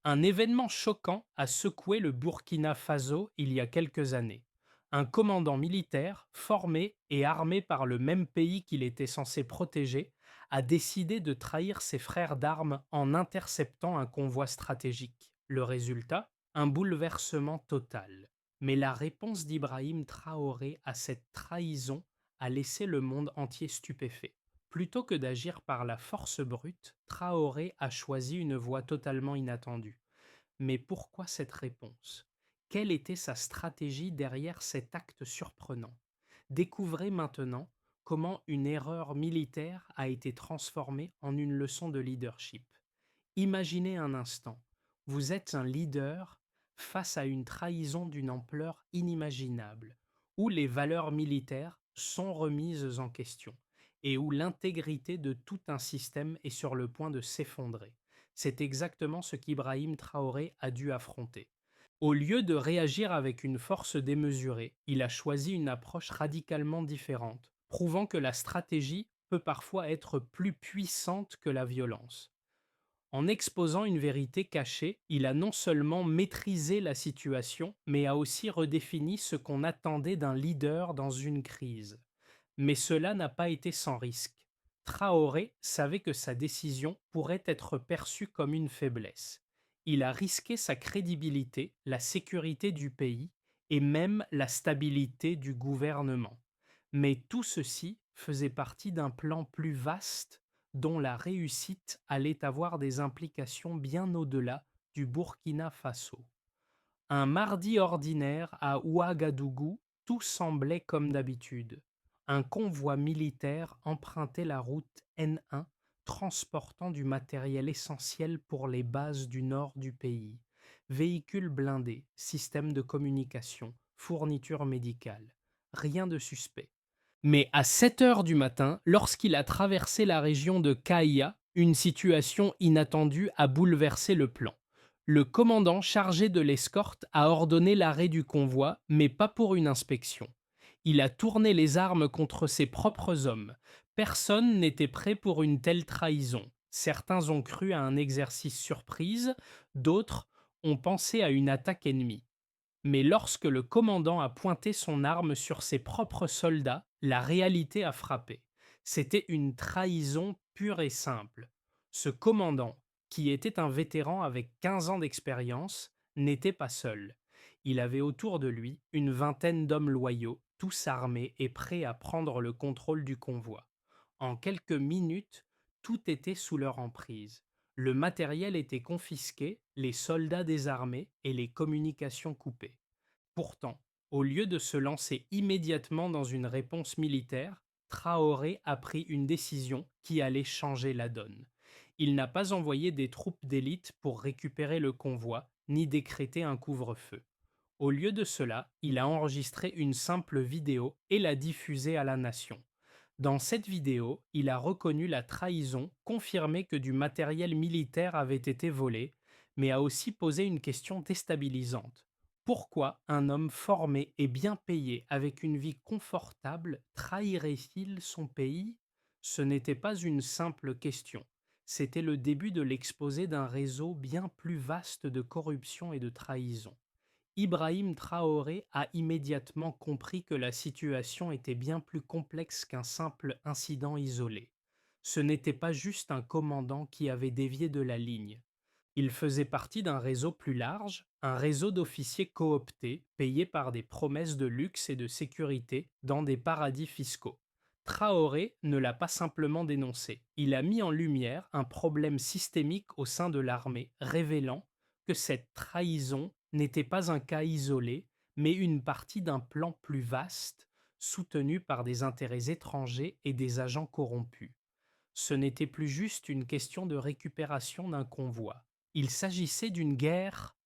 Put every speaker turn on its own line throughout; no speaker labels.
Un événement choquant a secoué le Burkina Faso il y a quelques années. Un commandant militaire, formé et armé par le même pays qu'il était censé protéger, a décidé de trahir ses frères d'armes en interceptant un convoi stratégique. Le résultat? Un bouleversement total. Mais la réponse d'Ibrahim Traoré à cette trahison a laissé le monde entier stupéfait. Plutôt que d'agir par la force brute, Traoré a choisi une voie totalement inattendue. Mais pourquoi cette réponse? Quelle était sa stratégie derrière cet acte surprenant? Découvrez maintenant comment une erreur militaire a été transformée en une leçon de leadership. Imaginez un instant, vous êtes un leader face à une trahison d'une ampleur inimaginable, où les valeurs militaires sont remises en question et où l'intégrité de tout un système est sur le point de s'effondrer. C'est exactement ce qu'Ibrahim Traoré a dû affronter. Au lieu de réagir avec une force démesurée, il a choisi une approche radicalement différente, prouvant que la stratégie peut parfois être plus puissante que la violence. En exposant une vérité cachée, il a non seulement maîtrisé la situation, mais a aussi redéfini ce qu'on attendait d'un leader dans une crise. Mais cela n'a pas été sans risque. Traoré savait que sa décision pourrait être perçue comme une faiblesse. Il a risqué sa crédibilité, la sécurité du pays et même la stabilité du gouvernement. Mais tout ceci faisait partie d'un plan plus vaste dont la réussite allait avoir des implications bien au-delà du Burkina Faso. Un mardi ordinaire à Ouagadougou, tout semblait comme d'habitude. Un convoi militaire empruntait la route N1, transportant du matériel essentiel pour les bases du nord du pays. Véhicules blindés, systèmes de communication, fournitures médicales. Rien de suspect. Mais à 7 heures du matin, lorsqu'il a traversé la région de Kaïa, une situation inattendue a bouleversé le plan. Le commandant chargé de l'escorte a ordonné l'arrêt du convoi, mais pas pour une inspection. Il a tourné les armes contre ses propres hommes. Personne n'était prêt pour une telle trahison. Certains ont cru à un exercice surprise, d'autres ont pensé à une attaque ennemie. Mais lorsque le commandant a pointé son arme sur ses propres soldats, la réalité a frappé. C'était une trahison pure et simple. Ce commandant, qui était un vétéran avec 15 ans d'expérience, n'était pas seul. Il avait autour de lui une vingtaine d'hommes loyaux, tous armés et prêts à prendre le contrôle du convoi. En quelques minutes, tout était sous leur emprise. Le matériel était confisqué, les soldats désarmés et les communications coupées. Pourtant, au lieu de se lancer immédiatement dans une réponse militaire, Traoré a pris une décision qui allait changer la donne. Il n'a pas envoyé des troupes d'élite pour récupérer le convoi, ni décréter un couvre-feu. Au lieu de cela, il a enregistré une simple vidéo et l'a diffusée à la nation. Dans cette vidéo, il a reconnu la trahison, confirmé que du matériel militaire avait été volé, mais a aussi posé une question déstabilisante. Pourquoi un homme formé et bien payé avec une vie confortable trahirait-il son pays? Ce n'était pas une simple question. C'était le début de l'exposé d'un réseau bien plus vaste de corruption et de trahison. Ibrahim Traoré a immédiatement compris que la situation était bien plus complexe qu'un simple incident isolé. Ce n'était pas juste un commandant qui avait dévié de la ligne. Il faisait partie d'un réseau plus large, un réseau d'officiers cooptés, payés par des promesses de luxe et de sécurité dans des paradis fiscaux. Traoré ne l'a pas simplement dénoncé, il a mis en lumière un problème systémique au sein de l'armée, révélant que cette trahison n'était pas un cas isolé, mais une partie d'un plan plus vaste, soutenu par des intérêts étrangers et des agents corrompus. Ce n'était plus juste une question de récupération d'un convoi. Il s'agissait d'une guerre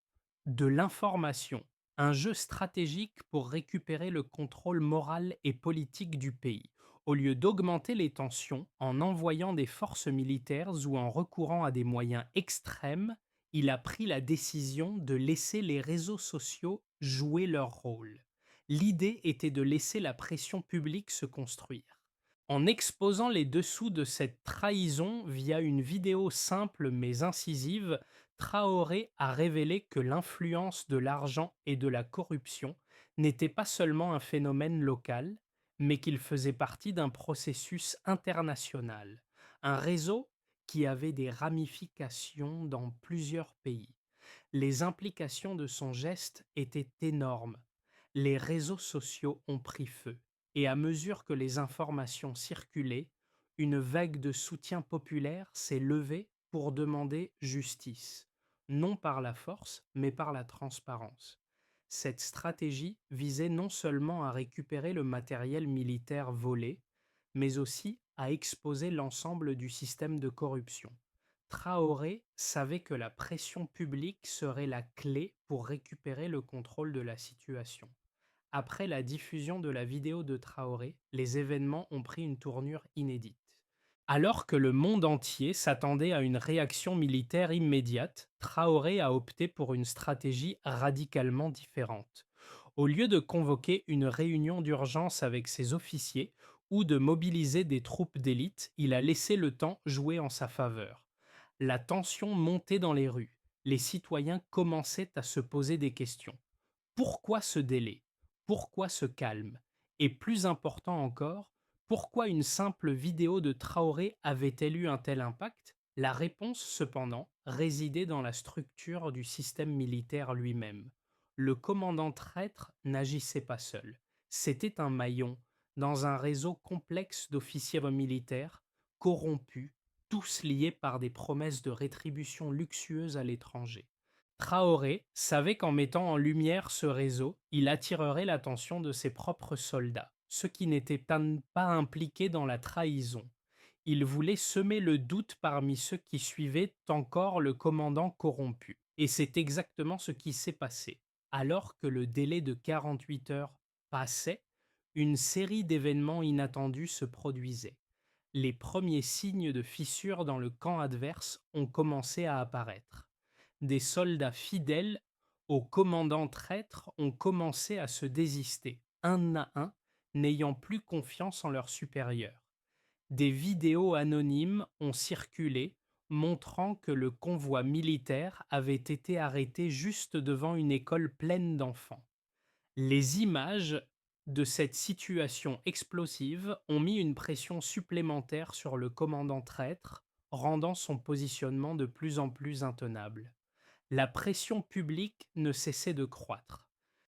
de l'information, un jeu stratégique pour récupérer le contrôle moral et politique du pays. Au lieu d'augmenter les tensions en envoyant des forces militaires ou en recourant à des moyens extrêmes, il a pris la décision de laisser les réseaux sociaux jouer leur rôle. L'idée était de laisser la pression publique se construire. En exposant les dessous de cette trahison via une vidéo simple mais incisive, Traoré a révélé que l'influence de l'argent et de la corruption n'était pas seulement un phénomène local, mais qu'il faisait partie d'un processus international, un réseau qui avait des ramifications dans plusieurs pays. Les implications de son geste étaient énormes. Les réseaux sociaux ont pris feu, et à mesure que les informations circulaient, une vague de soutien populaire s'est levée pour demander justice, non par la force, mais par la transparence. Cette stratégie visait non seulement à récupérer le matériel militaire volé, mais aussi à exposer l'ensemble du système de corruption. Traoré savait que la pression publique serait la clé pour récupérer le contrôle de la situation. Après la diffusion de la vidéo de Traoré, les événements ont pris une tournure inédite. Alors que le monde entier s'attendait à une réaction militaire immédiate, Traoré a opté pour une stratégie radicalement différente. Au lieu de convoquer une réunion d'urgence avec ses officiers ou de mobiliser des troupes d'élite, il a laissé le temps jouer en sa faveur. La tension montait dans les rues. Les citoyens commençaient à se poser des questions. Pourquoi ce délai? Pourquoi ce calme? Et plus important encore, pourquoi une simple vidéo de Traoré avait-elle eu un tel impact? La réponse, cependant, résidait dans la structure du système militaire lui-même. Le commandant traître n'agissait pas seul. C'était un maillon dans un réseau complexe d'officiers militaires, corrompus, tous liés par des promesses de rétribution luxueuses à l'étranger. Traoré savait qu'en mettant en lumière ce réseau, il attirerait l'attention de ses propres soldats, ceux qui n'étaient pas impliqués dans la trahison. Il voulait semer le doute parmi ceux qui suivaient encore le commandant corrompu. Et c'est exactement ce qui s'est passé. Alors que le délai de 48 heures passait, une série d'événements inattendus se produisaient. Les premiers signes de fissure dans le camp adverse ont commencé à apparaître. Des soldats fidèles au commandant traître ont commencé à se désister, un à un, n'ayant plus confiance en leurs supérieurs. Des vidéos anonymes ont circulé montrant que le convoi militaire avait été arrêté juste devant une école pleine d'enfants. Les images de cette situation explosive ont mis une pression supplémentaire sur le commandant traître, rendant son positionnement de plus en plus intenable. La pression publique ne cessait de croître.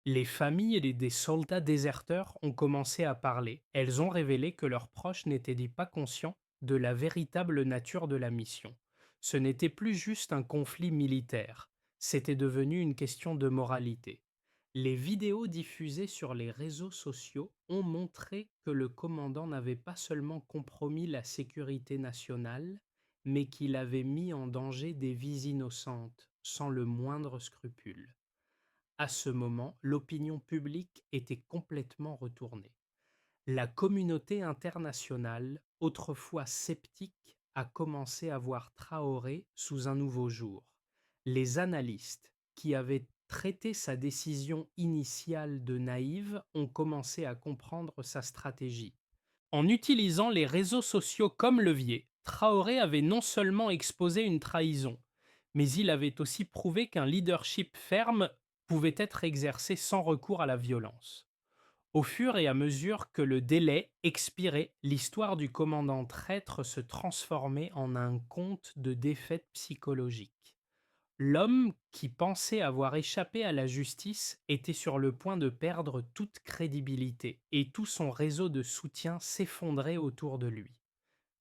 Les familles des soldats déserteurs ont commencé à parler. Elles ont révélé que leurs proches n'étaient pas conscients de la véritable nature de la mission. Ce n'était plus juste un conflit militaire, c'était devenu une question de moralité. Les vidéos diffusées sur les réseaux sociaux ont montré que le commandant n'avait pas seulement compromis la sécurité nationale, mais qu'il avait mis en danger des vies innocentes, sans le moindre scrupule. À ce moment, l'opinion publique était complètement retournée. La communauté internationale, autrefois sceptique, a commencé à voir Traoré sous un nouveau jour. Les analystes, qui avaient traité sa décision initiale de naïve, ont commencé à comprendre sa stratégie. En utilisant les réseaux sociaux comme levier, Traoré avait non seulement exposé une trahison, mais il avait aussi prouvé qu'un leadership ferme pouvait être exercé sans recours à la violence. Au fur et à mesure que le délai expirait, l'histoire du commandant traître se transformait en un conte de défaite psychologique. L'homme qui pensait avoir échappé à la justice était sur le point de perdre toute crédibilité et tout son réseau de soutien s'effondrait autour de lui.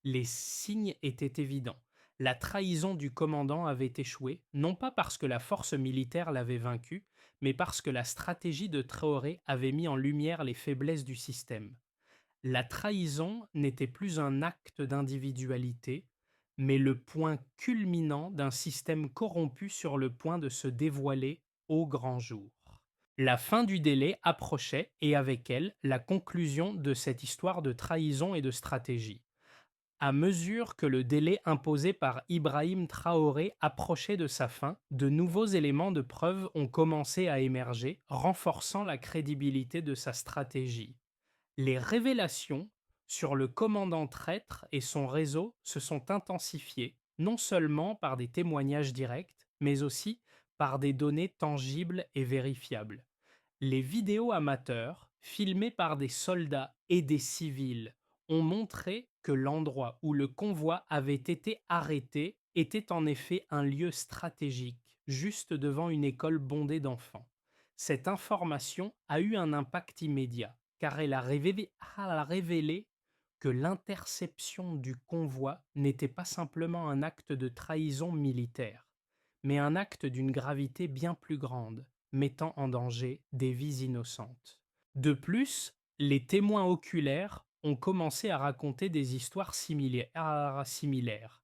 Les signes étaient évidents. La trahison du commandant avait échoué, non pas parce que la force militaire l'avait vaincu, mais parce que la stratégie de Traoré avait mis en lumière les faiblesses du système. La trahison n'était plus un acte d'individualité, mais le point culminant d'un système corrompu sur le point de se dévoiler au grand jour. La fin du délai approchait et avec elle la conclusion de cette histoire de trahison et de stratégie. À mesure que le délai imposé par Ibrahim Traoré approchait de sa fin, de nouveaux éléments de preuve ont commencé à émerger, renforçant la crédibilité de sa stratégie. Les révélations sur le commandant traître et son réseau se sont intensifiées, non seulement par des témoignages directs, mais aussi par des données tangibles et vérifiables. Les vidéos amateurs, filmées par des soldats et des civils, ont montré que l'endroit où le convoi avait été arrêté était en effet un lieu stratégique, juste devant une école bondée d'enfants. Cette information a eu un impact immédiat, car elle a révélé que l'interception du convoi n'était pas simplement un acte de trahison militaire, mais un acte d'une gravité bien plus grande, mettant en danger des vies innocentes. De plus, les témoins oculaires ont commencé à raconter des histoires similaires.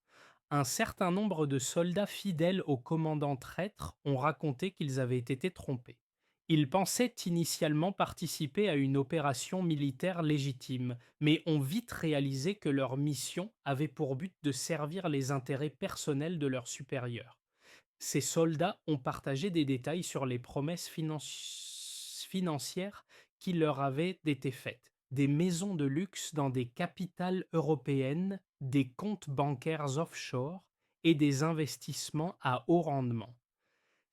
Un certain nombre de soldats fidèles au commandant traître ont raconté qu'ils avaient été trompés. Ils pensaient initialement participer à une opération militaire légitime, mais ont vite réalisé que leur mission avait pour but de servir les intérêts personnels de leurs supérieurs. Ces soldats ont partagé des détails sur les promesses financières qui leur avaient été faites, des maisons de luxe dans des capitales européennes, des comptes bancaires offshore et des investissements à haut rendement.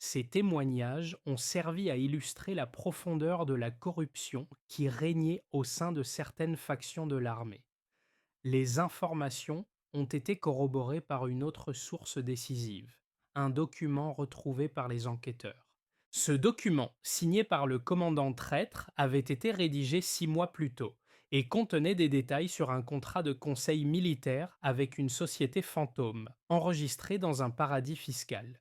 Ces témoignages ont servi à illustrer la profondeur de la corruption qui régnait au sein de certaines factions de l'armée. Les informations ont été corroborées par une autre source décisive, un document retrouvé par les enquêteurs. Ce document, signé par le commandant traître, avait été rédigé 6 mois plus tôt et contenait des détails sur un contrat de conseil militaire avec une société fantôme, enregistrée dans un paradis fiscal.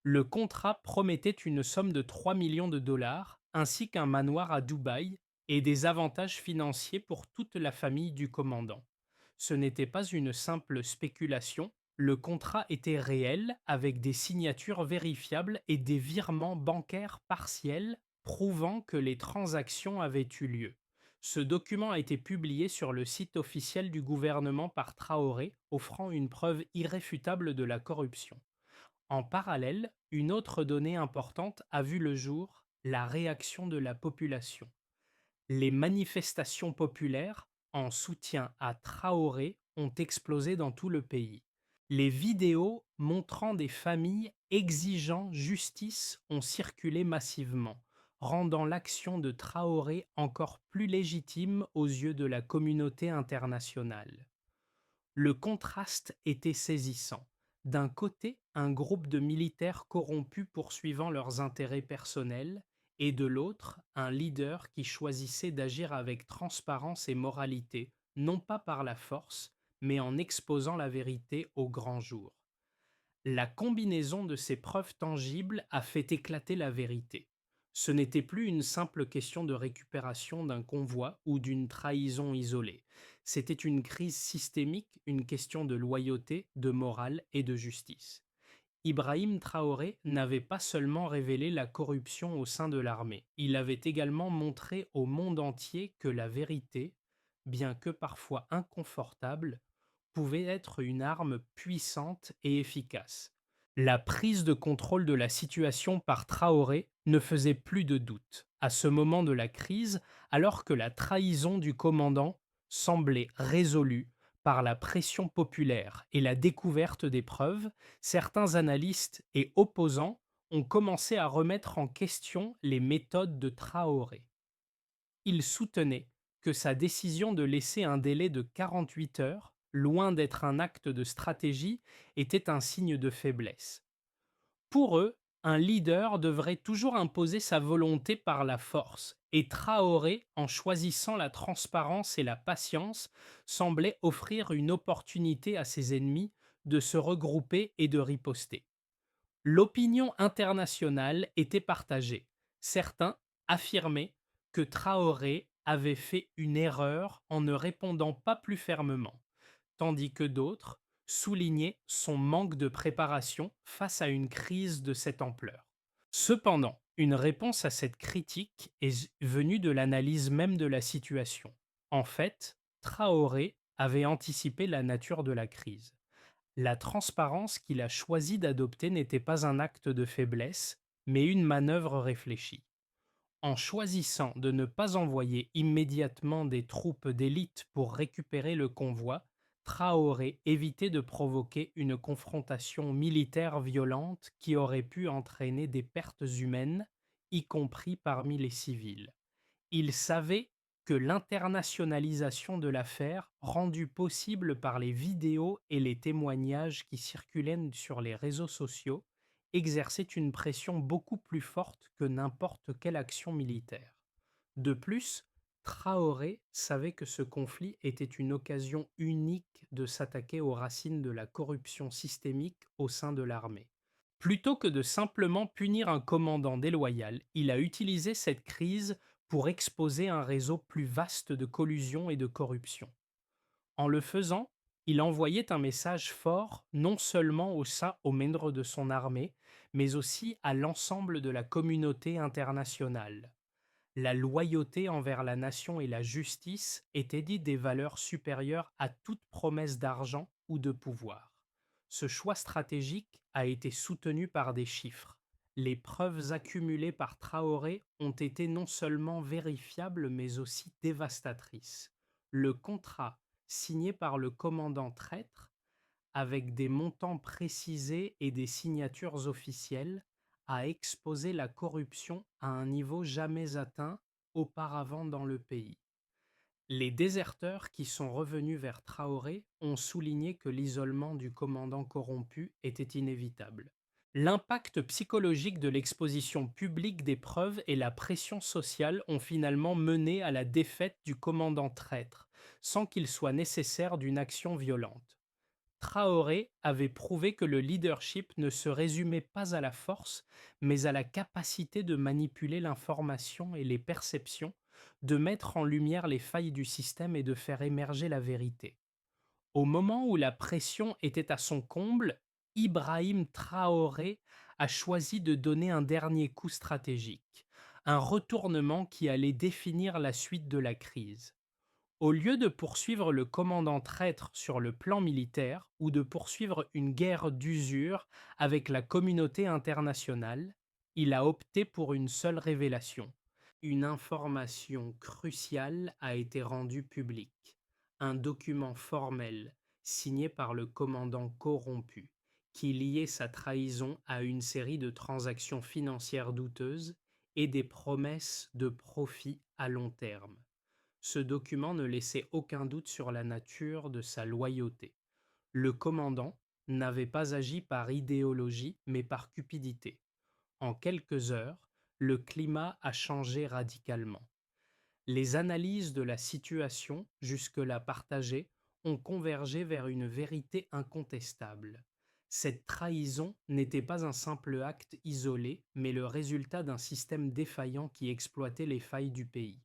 Le contrat promettait une somme de 3 millions de dollars ainsi qu'un manoir à Dubaï et des avantages financiers pour toute la famille du commandant. Ce n'était pas une simple spéculation, le contrat était réel avec des signatures vérifiables et des virements bancaires partiels prouvant que les transactions avaient eu lieu. Ce document a été publié sur le site officiel du gouvernement par Traoré, offrant une preuve irréfutable de la corruption. En parallèle, une autre donnée importante a vu le jour, la réaction de la population. Les manifestations populaires en soutien à Traoré ont explosé dans tout le pays. Les vidéos montrant des familles exigeant justice ont circulé massivement, rendant l'action de Traoré encore plus légitime aux yeux de la communauté internationale. Le contraste était saisissant. D'un côté, un groupe de militaires corrompus poursuivant leurs intérêts personnels, et de l'autre, un leader qui choisissait d'agir avec transparence et moralité, non pas par la force, mais en exposant la vérité au grand jour. La combinaison de ces preuves tangibles a fait éclater la vérité. Ce n'était plus une simple question de récupération d'un convoi ou d'une trahison isolée. C'était une crise systémique, une question de loyauté, de morale et de justice. Ibrahim Traoré n'avait pas seulement révélé la corruption au sein de l'armée, il avait également montré au monde entier que la vérité, bien que parfois inconfortable, pouvait être une arme puissante et efficace. La prise de contrôle de la situation par Traoré ne faisait plus de doute. À ce moment de la crise, alors que la trahison du commandant semblait résolue par la pression populaire et la découverte des preuves, certains analystes et opposants ont commencé à remettre en question les méthodes de Traoré. Ils soutenaient que sa décision de laisser un délai de 48 heures, loin d'être un acte de stratégie, était un signe de faiblesse. Pour eux, un leader devrait toujours imposer sa volonté par la force, et Traoré, en choisissant la transparence et la patience, semblait offrir une opportunité à ses ennemis de se regrouper et de riposter. L'opinion internationale était partagée. Certains affirmaient que Traoré avait fait une erreur en ne répondant pas plus fermement, tandis que d'autres soulignaient son manque de préparation face à une crise de cette ampleur. Cependant, une réponse à cette critique est venue de l'analyse même de la situation. En fait, Traoré avait anticipé la nature de la crise. La transparence qu'il a choisi d'adopter n'était pas un acte de faiblesse, mais une manœuvre réfléchie. En choisissant de ne pas envoyer immédiatement des troupes d'élite pour récupérer le convoi, Traoré évitait de provoquer une confrontation militaire violente qui aurait pu entraîner des pertes humaines, y compris parmi les civils. Il savait que l'internationalisation de l'affaire, rendue possible par les vidéos et les témoignages qui circulaient sur les réseaux sociaux, exerçait une pression beaucoup plus forte que n'importe quelle action militaire. De plus, Traoré savait que ce conflit était une occasion unique de s'attaquer aux racines de la corruption systémique au sein de l'armée. Plutôt que de simplement punir un commandant déloyal, il a utilisé cette crise pour exposer un réseau plus vaste de collusion et de corruption. En le faisant, il envoyait un message fort non seulement aux membres de son armée, mais aussi à l'ensemble de la communauté internationale. La loyauté envers la nation et la justice étaient dites des valeurs supérieures à toute promesse d'argent ou de pouvoir. Ce choix stratégique a été soutenu par des chiffres. Les preuves accumulées par Traoré ont été non seulement vérifiables mais aussi dévastatrices. Le contrat signé par le commandant traître, avec des montants précisés et des signatures officielles, a exposé la corruption à un niveau jamais atteint auparavant dans le pays. Les déserteurs qui sont revenus vers Traoré ont souligné que l'isolement du commandant corrompu était inévitable. L'impact psychologique de l'exposition publique des preuves et la pression sociale ont finalement mené à la défaite du commandant traître, sans qu'il soit nécessaire d'une action violente. Traoré avait prouvé que le leadership ne se résumait pas à la force, mais à la capacité de manipuler l'information et les perceptions, de mettre en lumière les failles du système et de faire émerger la vérité. Au moment où la pression était à son comble, Ibrahim Traoré a choisi de donner un dernier coup stratégique, un retournement qui allait définir la suite de la crise. Au lieu de poursuivre le commandant traître sur le plan militaire ou de poursuivre une guerre d'usure avec la communauté internationale, il a opté pour une seule révélation. Une information cruciale a été rendue publique. Un document formel signé par le commandant corrompu qui liait sa trahison à une série de transactions financières douteuses et des promesses de profit à long terme. Ce document ne laissait aucun doute sur la nature de sa loyauté. Le commandant n'avait pas agi par idéologie, mais par cupidité. En quelques heures, le climat a changé radicalement. Les analyses de la situation, jusque-là partagées, ont convergé vers une vérité incontestable. Cette trahison n'était pas un simple acte isolé, mais le résultat d'un système défaillant qui exploitait les failles du pays.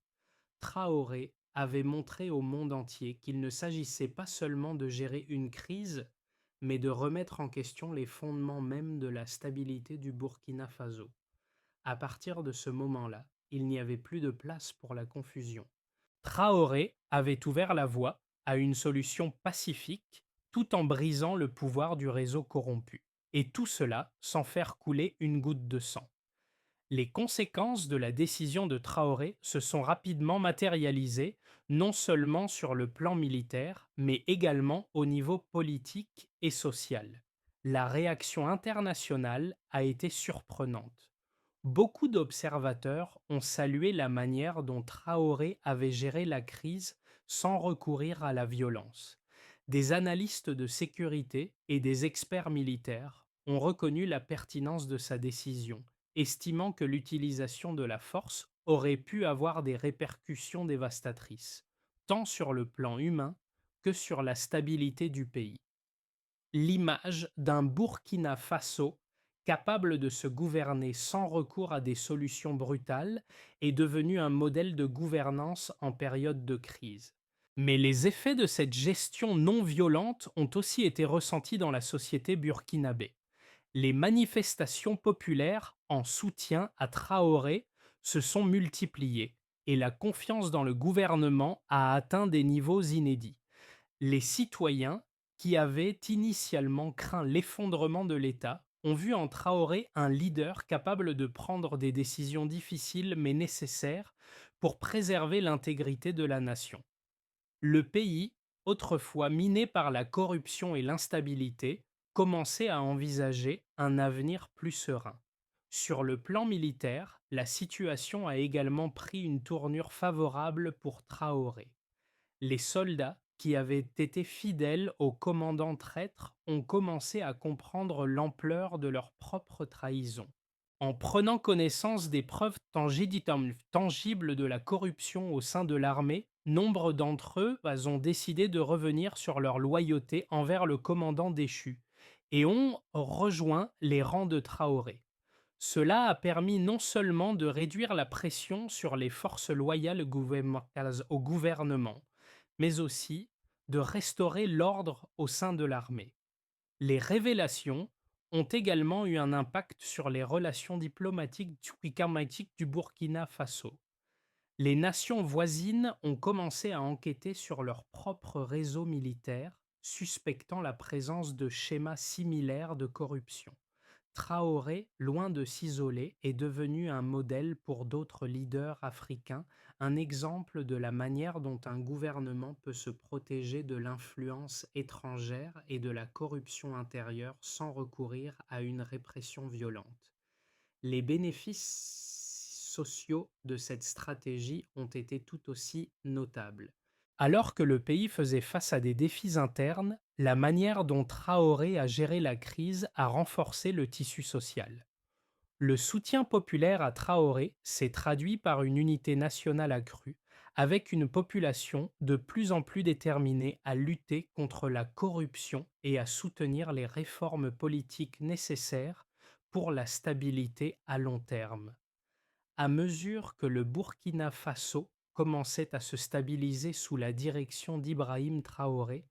Traoré avait montré au monde entier qu'il ne s'agissait pas seulement de gérer une crise, mais de remettre en question les fondements mêmes de la stabilité du Burkina Faso. À partir de ce moment-là, il n'y avait plus de place pour la confusion. Traoré avait ouvert la voie à une solution pacifique tout en brisant le pouvoir du réseau corrompu. Et tout cela sans faire couler une goutte de sang. Les conséquences de la décision de Traoré se sont rapidement matérialisées, non seulement sur le plan militaire, mais également au niveau politique et social. La réaction internationale a été surprenante. Beaucoup d'observateurs ont salué la manière dont Traoré avait géré la crise sans recourir à la violence. Des analystes de sécurité et des experts militaires ont reconnu la pertinence de sa décision, estimant que l'utilisation de la force aurait pu avoir des répercussions dévastatrices, tant sur le plan humain que sur la stabilité du pays. L'image d'un Burkina Faso capable de se gouverner sans recours à des solutions brutales est devenue un modèle de gouvernance en période de crise. Mais les effets de cette gestion non violente ont aussi été ressentis dans la société burkinabé. Les manifestations populaires en soutien à Traoré se sont multipliées et la confiance dans le gouvernement a atteint des niveaux inédits. Les citoyens, qui avaient initialement craint l'effondrement de l'État, ont vu en Traoré un leader capable de prendre des décisions difficiles mais nécessaires pour préserver l'intégrité de la nation. Le pays autrefois minés par la corruption et l'instabilité, commençaient à envisager un avenir plus serein. Sur le plan militaire, la situation a également pris une tournure favorable pour Traoré. Les soldats, qui avaient été fidèles au commandant traître, ont commencé à comprendre l'ampleur de leur propre trahison. En prenant connaissance des preuves tangibles de la corruption au sein de l'armée, nombre d'entre eux ont décidé de revenir sur leur loyauté envers le commandant déchu et ont rejoint les rangs de Traoré. Cela a permis non seulement de réduire la pression sur les forces loyales au gouvernement, mais aussi de restaurer l'ordre au sein de l'armée. Les révélations ont également eu un impact sur les relations diplomatiques du Burkina Faso. Les nations voisines ont commencé à enquêter sur leur propre réseau militaire, suspectant la présence de schémas similaires de corruption. Traoré, loin de s'isoler, est devenu un modèle pour d'autres leaders africains, un exemple de la manière dont un gouvernement peut se protéger de l'influence étrangère et de la corruption intérieure sans recourir à une répression violente. Les bénéfices sociaux de cette stratégie ont été tout aussi notables. Alors que le pays faisait face à des défis internes, la manière dont Traoré a géré la crise a renforcé le tissu social. Le soutien populaire à Traoré s'est traduit par une unité nationale accrue, avec une population de plus en plus déterminée à lutter contre la corruption et à soutenir les réformes politiques nécessaires pour la stabilité à long terme. À mesure que le Burkina Faso commençait à se stabiliser sous la direction d'Ibrahim Traoré,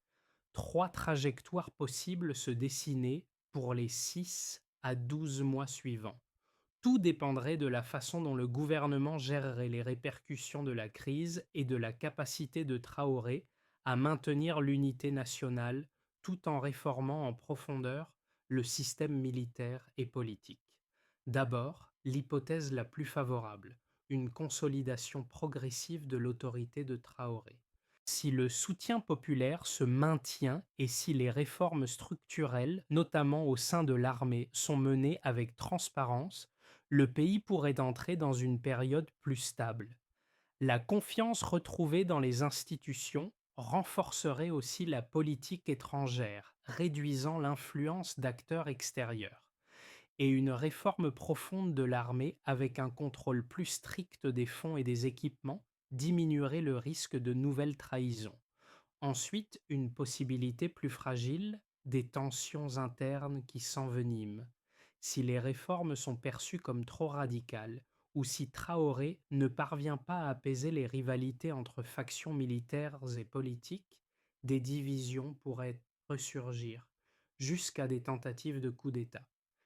trois trajectoires possibles se dessinaient pour les 6 à 12 mois suivants. Tout dépendrait de la façon dont le gouvernement gérerait les répercussions de la crise et de la capacité de Traoré à maintenir l'unité nationale tout en réformant en profondeur le système militaire et politique. D'abord, l'hypothèse la plus favorable, une consolidation progressive de l'autorité de Traoré. Si le soutien populaire se maintient et si les réformes structurelles, notamment au sein de l'armée, sont menées avec transparence, le pays pourrait entrer dans une période plus stable. La confiance retrouvée dans les institutions renforcerait aussi la politique étrangère, réduisant l'influence d'acteurs extérieurs. Et une réforme profonde de l'armée avec un contrôle plus strict des fonds et des équipements diminuerait le risque de nouvelles trahisons. Ensuite, une possibilité plus fragile, des tensions internes qui s'enveniment. Si les réformes sont perçues comme trop radicales, ou si Traoré ne parvient pas à apaiser les rivalités entre factions militaires et politiques, des divisions pourraient ressurgir, jusqu'à des tentatives de coup d'État.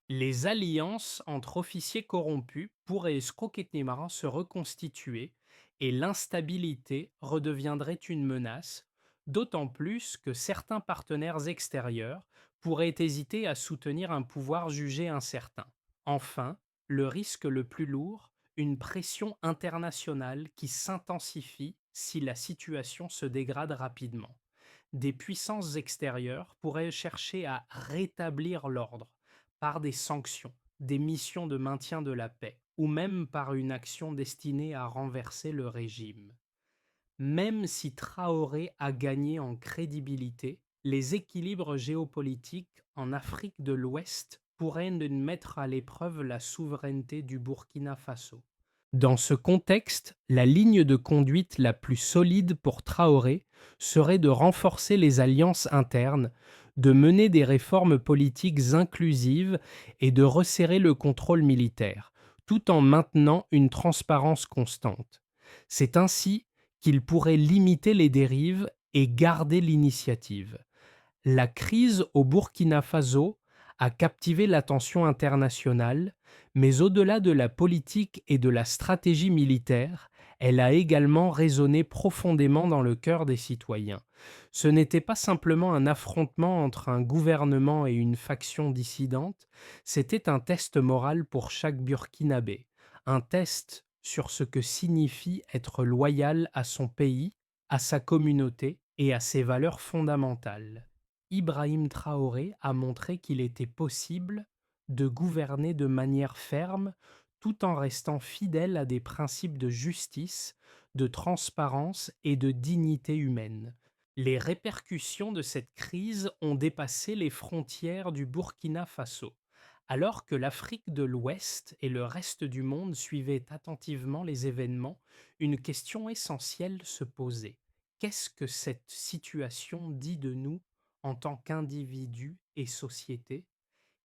Les alliances entre officiers corrompus pourraient escroquetement se reconstituer et l'instabilité redeviendrait une menace, d'autant plus que certains partenaires extérieurs pourraient hésiter à soutenir un pouvoir jugé incertain. Enfin, le risque le plus lourd, une pression internationale qui s'intensifie si la situation se dégrade rapidement. Des puissances extérieures pourraient chercher à rétablir l'ordre par des sanctions, des missions de maintien de la paix, ou même par une action destinée à renverser le régime. Même si Traoré a gagné en crédibilité, les équilibres géopolitiques en Afrique de l'Ouest pourraient mettre à l'épreuve la souveraineté du Burkina Faso. Dans ce contexte, la ligne de conduite la plus solide pour Traoré serait de renforcer les alliances internes, de mener des réformes politiques inclusives et de resserrer le contrôle militaire, tout en maintenant une transparence constante. C'est ainsi qu'il pourrait limiter les dérives et garder l'initiative. La crise au Burkina Faso a captivé l'attention internationale, mais au-delà de la politique et de la stratégie militaire, elle a également résonné profondément dans le cœur des citoyens. Ce n'était pas simplement un affrontement entre un gouvernement et une faction dissidente, c'était un test moral pour chaque Burkinabé, un test sur ce que signifie être loyal à son pays, à sa communauté et à ses valeurs fondamentales. Ibrahim Traoré a montré qu'il était possible de gouverner de manière ferme tout en restant fidèle à des principes de justice, de transparence et de dignité humaine. Les répercussions de cette crise ont dépassé les frontières du Burkina Faso. Alors que l'Afrique de l'Ouest et le reste du monde suivaient attentivement les événements, une question essentielle se posait. Qu'est-ce que cette situation dit de nous en tant qu'individus et société?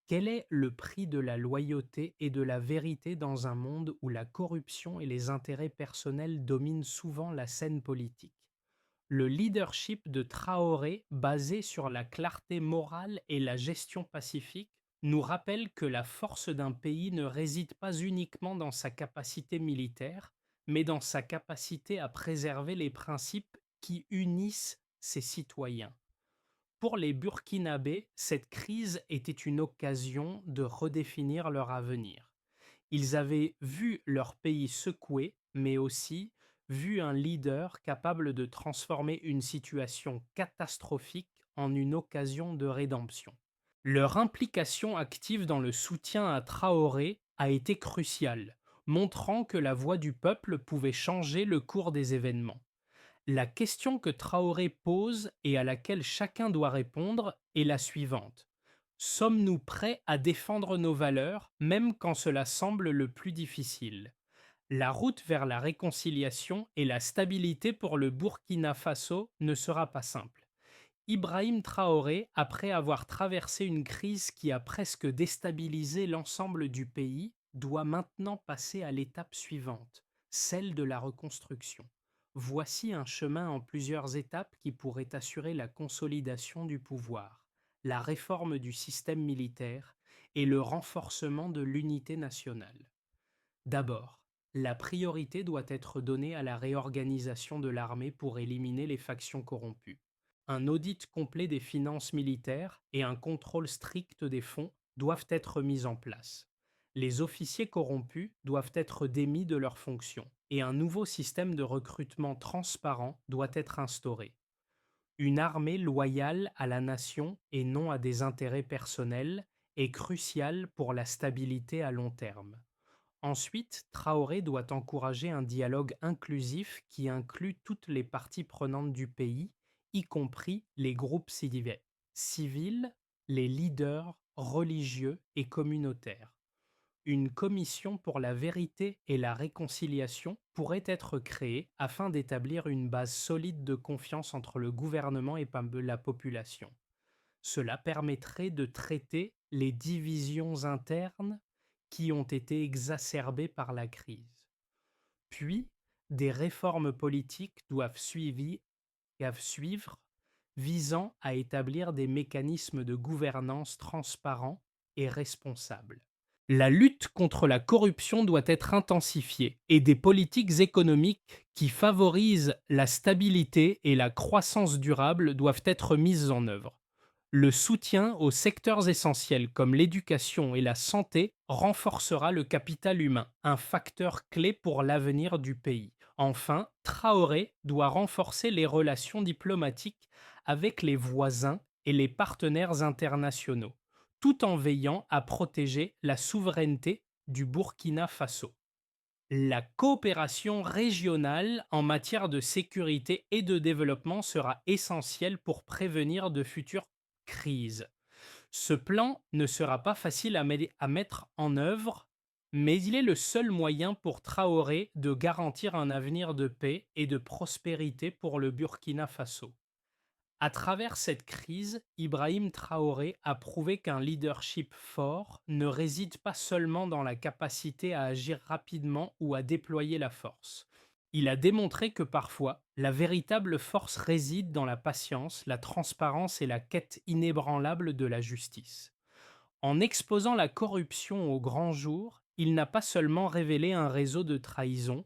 Quel est le prix de la loyauté et de la vérité dans un monde où la corruption et les intérêts personnels dominent souvent la scène politique? Le leadership de Traoré, basé sur la clarté morale et la gestion pacifique, nous rappelle que la force d'un pays ne réside pas uniquement dans sa capacité militaire, mais dans sa capacité à préserver les principes qui unissent ses citoyens. Pour les Burkinabés, cette crise était une occasion de redéfinir leur avenir. Ils avaient vu leur pays secoué, mais aussi vu un leader capable de transformer une situation catastrophique en une occasion de rédemption. Leur implication active dans le soutien à Traoré a été cruciale, montrant que la voix du peuple pouvait changer le cours des événements. La question que Traoré pose et à laquelle chacun doit répondre est la suivante. Sommes-nous prêts à défendre nos valeurs, même quand cela semble le plus difficile? La route vers la réconciliation et la stabilité pour le Burkina Faso ne sera pas simple. Ibrahim Traoré, après avoir traversé une crise qui a presque déstabilisé l'ensemble du pays, doit maintenant passer à l'étape suivante, celle de la reconstruction. Voici un chemin en plusieurs étapes qui pourrait assurer la consolidation du pouvoir, la réforme du système militaire et le renforcement de l'unité nationale. D'abord, la priorité doit être donnée à la réorganisation de l'armée pour éliminer les factions corrompues. Un audit complet des finances militaires et un contrôle strict des fonds doivent être mis en place. Les officiers corrompus doivent être démis de leurs fonctions et un nouveau système de recrutement transparent doit être instauré. Une armée loyale à la nation et non à des intérêts personnels est cruciale pour la stabilité à long terme. Ensuite, Traoré doit encourager un dialogue inclusif qui inclut toutes les parties prenantes du pays, y compris les groupes civils, les leaders religieux et communautaires. Une commission pour la vérité et la réconciliation pourrait être créée afin d'établir une base solide de confiance entre le gouvernement et la population. Cela permettrait de traiter les divisions internes qui ont été exacerbées par la crise. Puis, des réformes politiques doivent suivre visant à établir des mécanismes de gouvernance transparents et responsables. La lutte contre la corruption doit être intensifiée et des politiques économiques qui favorisent la stabilité et la croissance durable doivent être mises en œuvre. Le soutien aux secteurs essentiels comme l'éducation et la santé renforcera le capital humain, un facteur clé pour l'avenir du pays. Enfin, Traoré doit renforcer les relations diplomatiques avec les voisins et les partenaires internationaux, tout en veillant à protéger la souveraineté du Burkina Faso. La coopération régionale en matière de sécurité et de développement sera essentielle pour prévenir de futures crises. Ce plan ne sera pas facile à mettre en œuvre, mais il est le seul moyen pour Traoré de garantir un avenir de paix et de prospérité pour le Burkina Faso. À travers cette crise, Ibrahim Traoré a prouvé qu'un leadership fort ne réside pas seulement dans la capacité à agir rapidement ou à déployer la force. Il a démontré que parfois, la véritable force réside dans la patience, la transparence et la quête inébranlable de la justice. En exposant la corruption au grand jour, il n'a pas seulement révélé un réseau de trahison,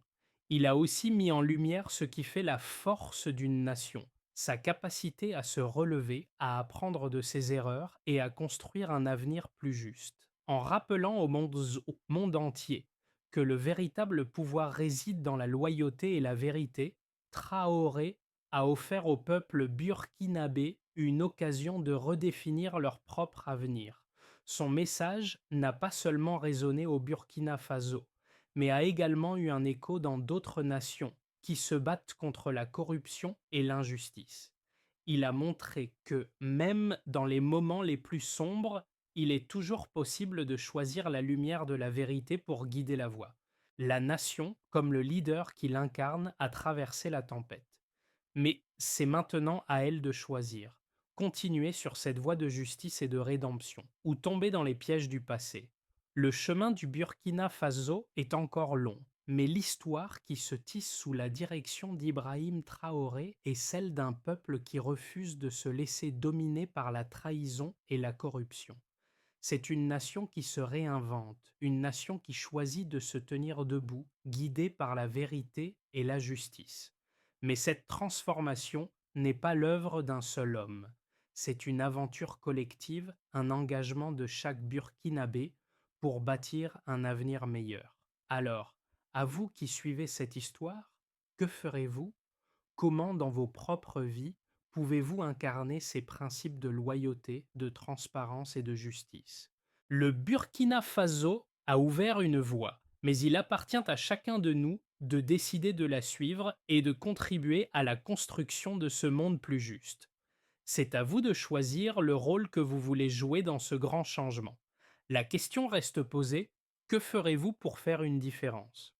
il a aussi mis en lumière ce qui fait la force d'une nation, sa capacité à se relever, à apprendre de ses erreurs et à construire un avenir plus juste. En rappelant au monde entier que le véritable pouvoir réside dans la loyauté et la vérité, Traoré a offert au peuple burkinabé une occasion de redéfinir leur propre avenir. Son message n'a pas seulement résonné au Burkina Faso, mais a également eu un écho dans d'autres nations qui se battent contre la corruption et l'injustice. Il a montré que, même dans les moments les plus sombres, il est toujours possible de choisir la lumière de la vérité pour guider la voie. La nation, comme le leader qui l'incarne, a traversé la tempête. Mais c'est maintenant à elle de choisir. Continuer sur cette voie de justice et de rédemption, ou tomber dans les pièges du passé. Le chemin du Burkina Faso est encore long, mais l'histoire qui se tisse sous la direction d'Ibrahim Traoré est celle d'un peuple qui refuse de se laisser dominer par la trahison et la corruption. C'est une nation qui se réinvente, une nation qui choisit de se tenir debout, guidée par la vérité et la justice. Mais cette transformation n'est pas l'œuvre d'un seul homme. C'est une aventure collective, un engagement de chaque Burkinabé pour bâtir un avenir meilleur. Alors, à vous qui suivez cette histoire, que ferez-vous? Comment, dans vos propres vies, pouvez-vous incarner ces principes de loyauté, de transparence et de justice? Le Burkina Faso a ouvert une voie, mais il appartient à chacun de nous de décider de la suivre et de contribuer à la construction de ce monde plus juste. C'est à vous de choisir le rôle que vous voulez jouer dans ce grand changement. La question reste posée, que ferez-vous pour faire une différence?